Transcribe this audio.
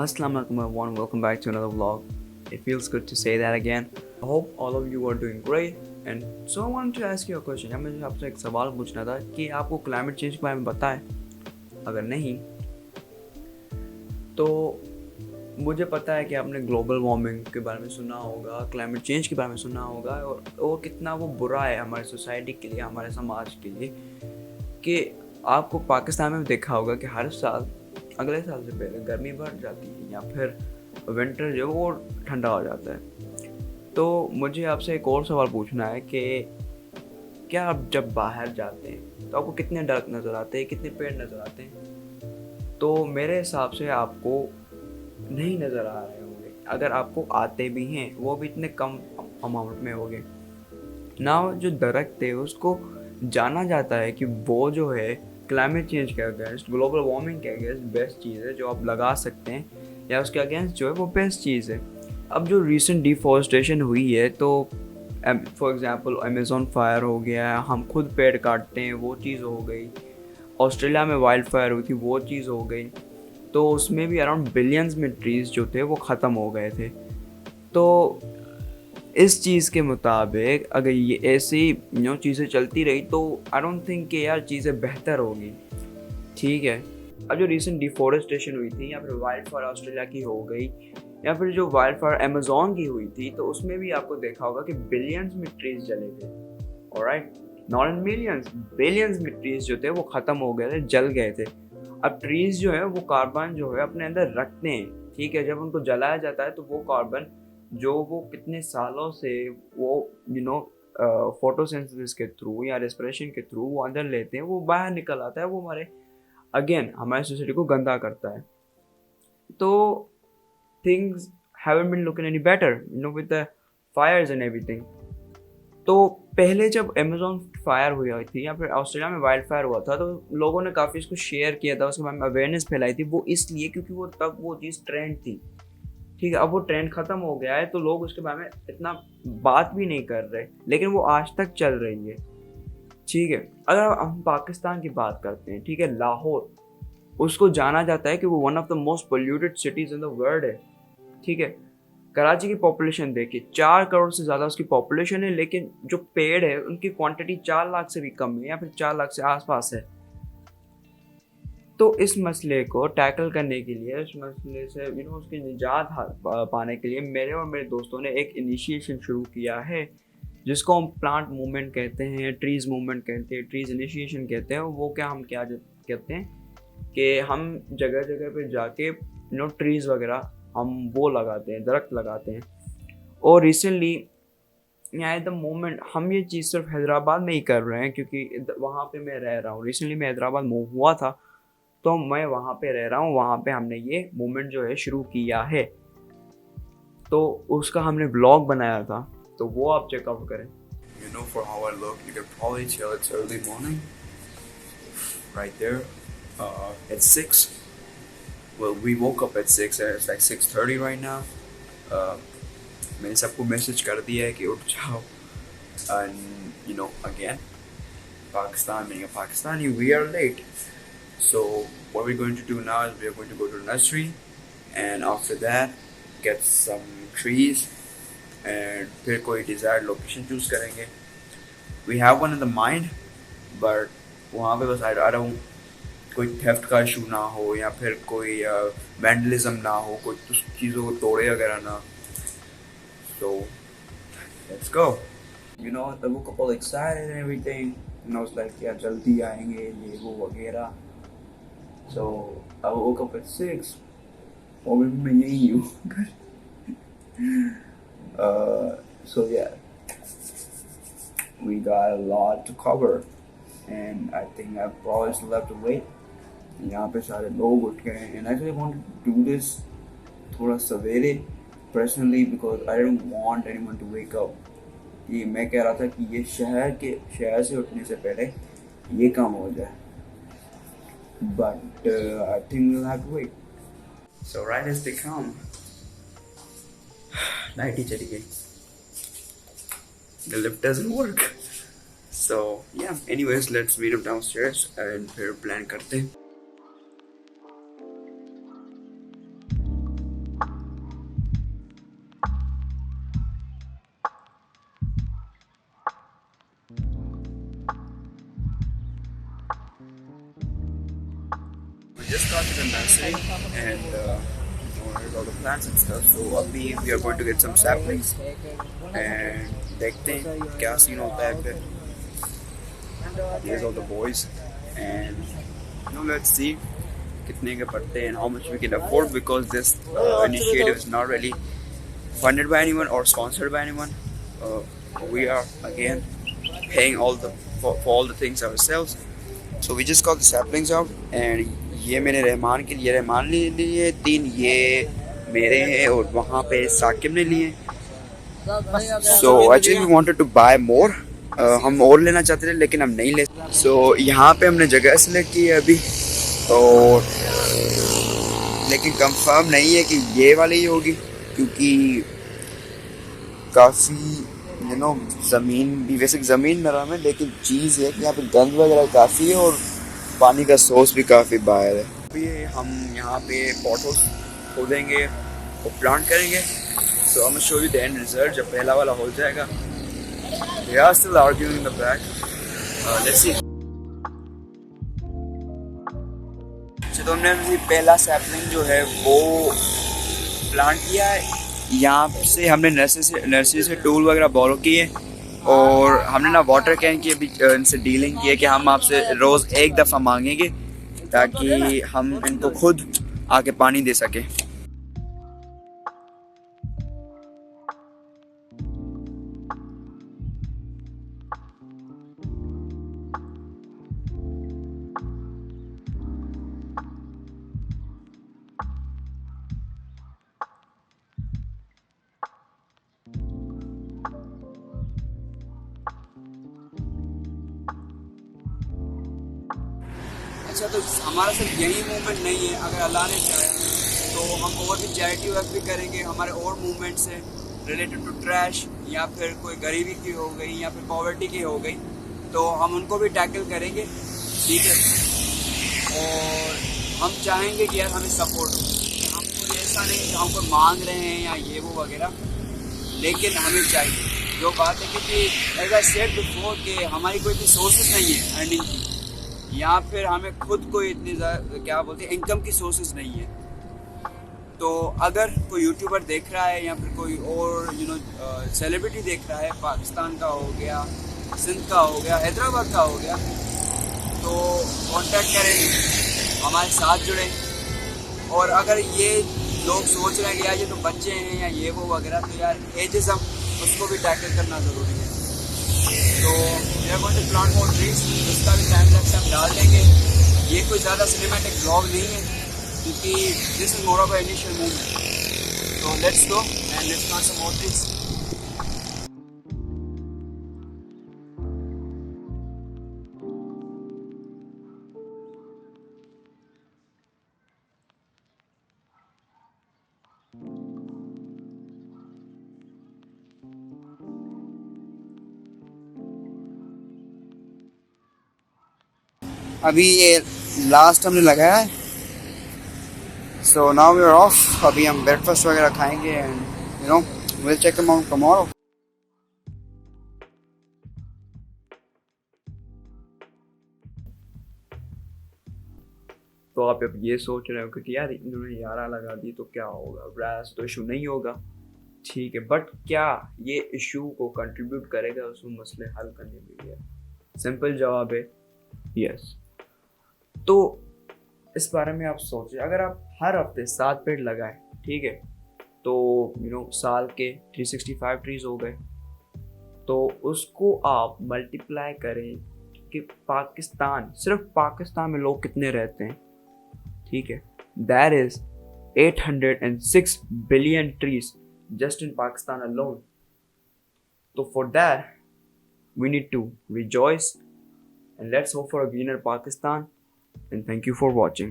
Assalamu alaikum everyone, welcome back to another vlog. It feels good to say that again. I hope all of you are doing great. And so I wanted to ask you a question. या मुझे आपसे एक सवाल पूछना था कि आपको climate change के बारे में पता है? अगर नहीं तो मुझे पता है कि आपने ग्लोबल वार्मिंग के बारे में सुना होगा, क्लाइमेट चेंज के बारे में सुना होगा और कितना वो बुरा है हमारी सोसाइटी के लिए, हमारे समाज के लिए। कि आपको पाकिस्तान में देखा होगा कि हर साल अगले साल से पहले गर्मी बढ़ जाती है या फिर विंटर जो वो ठंडा हो जाता है। तो मुझे आपसे एक और सवाल पूछना है कि क्या आप जब बाहर जाते हैं तो आपको कितने दरख्त नज़र आते हैं, कितने पेड़ नज़र आते हैं? तो मेरे हिसाब से आपको नहीं नज़र आ रहे होंगे। अगर आपको आते भी हैं वो भी इतने कम अमाउंट में होंगे ना। जो दरख्त है उसको जाना जाता है कि वो जो है क्लाइमेट चेंज के अगेंस्ट, ग्लोबल वार्मिंग के अगेंस्ट बेस्ट चीज़ है जो आप लगा सकते हैं, या उसके अगेंस्ट जो है वो बेस्ट चीज़ है। अब जो रिसेंट डिफॉरेस्टेशन हुई है तो फॉर एग्जांपल अमेज़न फायर हो गया, हम खुद पेड़ काटते हैं वो चीज़ हो गई। ऑस्ट्रेलिया में वाइल्ड फायर हुई थी वो चीज़ हो गई। तो उसमें भी अराउंड बिलियंस में ट्रीज़ जो थे वो ख़त्म हो गए थे। तो इस चीज़ के मुताबिक अगर ये ऐसी चीज़ें चलती रही तो आई डोंट थिंक कि यार चीज़ें बेहतर होगी। ठीक है, अब जो रिसेंट डिफॉरेस्टेशन हुई थी या फिर वाइल्ड फायर ऑस्ट्रेलिया की हो गई या फिर जो वाइल्ड फायर अमेज़न की हुई थी, तो उसमें भी आपको देखा होगा कि बिलियंस में ट्रीज जले थे। Alright, not in millions, billions में ट्रीज जो थे वो ख़त्म हो गए थे, जल गए थे। अब ट्रीज जो है वो कार्बन जो है अपने अंदर रखते हैं। ठीक है, जब उनको जलाया जाता है तो वो कार्बन जो वो कितने सालों से वो फोटोसिंथेसिस के थ्रू या रेस्पिरेशन के थ्रू वो अंदर लेते हैं, वो बाहर निकल आता है, वो हमारे सोसाइटी को गंदा करता है। तो things haven't been looking any better with the fires and everything. तो पहले जब अमेज़न फायर हुई थी या फिर ऑस्ट्रेलिया में वाइल्ड फायर हुआ था तो लोगों ने काफ़ी इसको शेयर किया था, उसके बारे में अवेयरनेस फैलाई थी। वो इसलिए क्योंकि वो तब वो चीज़ ट्रेंड थी। ठीक है, अब वो ट्रेंड ख़त्म हो गया है तो लोग उसके बारे में इतना बात भी नहीं कर रहे, लेकिन वो आज तक चल रही है। ठीक है, अगर हम पाकिस्तान की बात करते हैं, ठीक है, लाहौर उसको जाना जाता है कि वो one of the most polluted cities in the world है। ठीक है, कराची की पॉपुलेशन देखिए 4 करोड़ से ज़्यादा उसकी पॉपुलेशन है, लेकिन जो पेड़ है उनकी क्वांटिटी 4 लाख से भी कम है या फिर 4 लाख से आसपास है। तो इस मसले को टैकल करने के लिए, इस मसले से उसकी निजात पाने के लिए मेरे और मेरे दोस्तों ने एक इनिशिएशन शुरू किया है जिसको हम प्लांट मूवमेंट कहते हैं, ट्रीज़ मूवमेंट कहते हैं, ट्रीज़ इनिशिएशन कहते हैं। वो क्या कहते हैं कि हम जगह जगह पे जाके ट्रीज़ वगैरह हम वो लगाते हैं, दरख्त लगाते हैं। और रिसेंटली एट द मोमेंट हम ये चीज़ सिर्फ हैदराबाद में ही कर रहे हैं क्योंकि वहाँ पे मैं रह रहा हूँ। रिसेंटली मैं हैदराबाद मूव हुआ था तो मैं वहाँ पे रह रहा हूँ, वहाँ पे हमने ये मूवमेंट जो है शुरू किया है। तो उसका हमने ब्लॉग बनाया था, तो वो आप चेकआउट करें। For how I look, you can probably tell it's early morning. Right there, at 6. Well, we woke up at 6 and it's like 6:30 right now. मैंने सबको मैसेज कर दिया है कि उठ जाओ। And again, being a Pakistani, we are late. So what we're going to do now is we're going to go to the nursery, and after that get some trees and फिर कोई desired location choose करेंगे। We have one in the mind, but वहाँ पे बस I don't कोई theft का issue ना हो या फिर कोई वैंडलिज्म ना हो, कोई चीज़ों को तोड़े वगैरह ना। So let's go. I woke up all excited and everything, and I was like, yeah, जल्दी आएंगे ये वो वगैरह। So I woke up at 6, और मैं यही हूँ। So yeah, we got a lot to cover, and I think I probably still have to wait. यहाँ पे सारे लोग उठ गए हैं, and I actually want to do this थोड़ा सवेरे personally because I don't want anyone to wake up. ये मैं कह रहा था कि ये शहर से उठने से पहले ये काम हो जाए, but I think we'll have to wait. So right as they come, light ही चली गई, the lift doesn't work. So yeah, anyways, let's meet up downstairs and फिर plan करते हैं। just got to the nursery and here's all the plants and stuff. So abhi we are going to get some saplings and देखते हैं क्या scene होता है फिर. Here's all the boys and let's see कितने के पड़ते हैं and how much we can afford, because this initiative is not really funded by anyone or sponsored by anyone. We are again paying for all the things ourselves. So we just got the saplings out and ये मैंने रहमान के लिए रहमान ले लिए 3, ये मेरे हैं और वहाँ पे साकिब ने लिए. So actually we wanted to buy more. हम और लेना चाहते थे लेकिन हम नहीं ले. So यहाँ पे हमने जगह सेलेक्ट की है अभी, और लेकिन कंफर्म नहीं है कि ये वाली ही होगी, क्योंकि काफ़ी ज़मीन भी, वैसे ज़मीन नरम है लेकिन चीज़ है कि यहाँ पे गंद वगैरह काफ़ी है और पानी का सोर्स भी काफ़ी बाहर है. अभी हम यहाँ पे पॉटोस खोदेंगे और प्लांट करेंगे. सो हम show you the end result जब पहला वाला हो जाएगा. They are still arguing in the back. Let's see. तो हमने अभी पहला सैपलिंग जो है वो प्लांट किया है. यहाँ से हमने नर्सरी से टूल वगैरह बोरो किए और हमने ना वाटर कैन की अभी इनसे डीलिंग की है कि हम आपसे रोज़ एक दफ़ा मांगेंगे ताकि हम इनको खुद आके पानी दे सकें. अच्छा, तो हमारा सिर्फ यही मूवमेंट नहीं है. अगर अल्लाह ने चाहा तो हम और भी चैरिटी वर्क भी करेंगे. हमारे और मूवमेंट्स हैं रिलेटेड टू ट्रैश, या फिर कोई गरीबी की हो गई या फिर पॉवर्टी की हो गई, तो हम उनको भी टैकल करेंगे. ठीक है, और हम चाहेंगे कि यार हमें सपोर्ट हो. हम कोई ऐसा नहीं कि हमको मांग रहे हैं या ये वो वगैरह, लेकिन हमें चाहिए. जो बात है कि एज आई सेड बिफोर कि हमारी कोई इतनी सोर्सेज नहीं है अर्निंग की, या फिर हमें खुद कोई इतनी क्या बोलते हैं इनकम की सोर्सेज नहीं है. तो अगर कोई यूट्यूबर देख रहा है या फिर कोई और सेलिब्रिटी देख रहा है, पाकिस्तान का हो गया, सिंध का हो गया, हैदराबाद का हो गया, तो कांटेक्ट करें, हमारे साथ जुड़ें. और अगर ये लोग सोच रहे हैं कि यार ये तो बच्चे हैं या ये वो वगैरह, तो यार एजिज्म उसको भी टैकल करना ज़रूरी है. तो we are going to plant more trees, उसका भी टाइम लैप्स हम डाल देंगे. ये कोई ज़्यादा सिनेमैटिक ब्लॉग नहीं है क्योंकि this is more of a initial movement. तो let's go and let's plant some more trees. अभी ये लास्ट हमने लगाया है. So now we are off. अभी हम ब्रेकफास्ट वगैरह खाएंगे and will check them out tomorrow. तो आप अब ये सोच रहे हो कि यार इन्होंने 11 लगा दी तो क्या होगा, ब्रास तो इशू नहीं होगा. ठीक है, बट क्या ये इशू को कंट्रीब्यूट करेगा उस मसले हल करने के लिए? सिंपल जवाब है यस. तो इस बारे में आप सोचिए, अगर आप हर हफ्ते 7 पेड़ लगाएं, ठीक है, तो साल के 365 ट्रीज हो गए. तो उसको आप मल्टीप्लाई करें कि पाकिस्तान, सिर्फ पाकिस्तान में लोग कितने रहते हैं. ठीक है, that is 806 billion trees just in Pakistan alone. So for that we need to rejoice and let's hope for a greener Pakistan, and thank you for watching.